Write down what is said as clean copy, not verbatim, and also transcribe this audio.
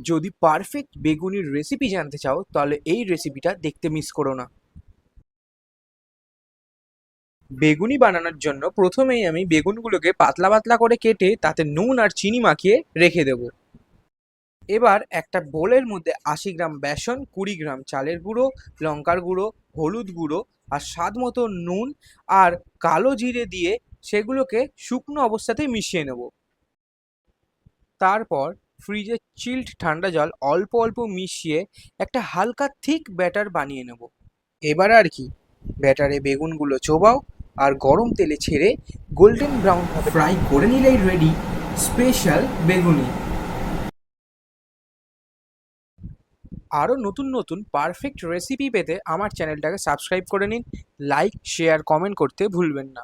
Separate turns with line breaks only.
যদি perfect বেগুনির recipe জানতে চাও তাহলে এই রেসিপিটা দেখতে মিস করো না। বেগুনি বানানোর জন্য প্রথমেই আমি বেগুনগুলোকে পাতলা পাতলা করে কেটে তাতে নুন আর চিনি মাখিয়ে রেখে দেবো। এবার একটা বোলের মধ্যে ৮০ গ্রাম বেসন, ২০ গ্রাম চালের গুঁড়ো, লঙ্কার গুঁড়ো, হলুদ গুঁড়ো আর স্বাদ মতো নুন আর কালো জিরে দিয়ে সেগুলোকে শুকনো অবস্থাতেই মিশিয়ে নেব। তারপর ফ্রিজে চিল্ড ঠান্ডা জল অল্প অল্প মিশিয়ে একটা হালকা থিক ব্যাটার বানিয়ে নেব। এবার আর কি, ব্যাটারে বেগুনগুলো চোবাও আর গরম তেলে ছেড়ে গোল্ডেন ব্রাউন ভাবে ফ্রাই করে নিলেই রেডি স্পেশাল বেগুনি। আরও নতুন নতুন পারফেক্ট রেসিপি পেতে আমার চ্যানেলটাকে সাবস্ক্রাইব করে নিন। লাইক, শেয়ার, কমেন্ট করতে ভুলবেন না।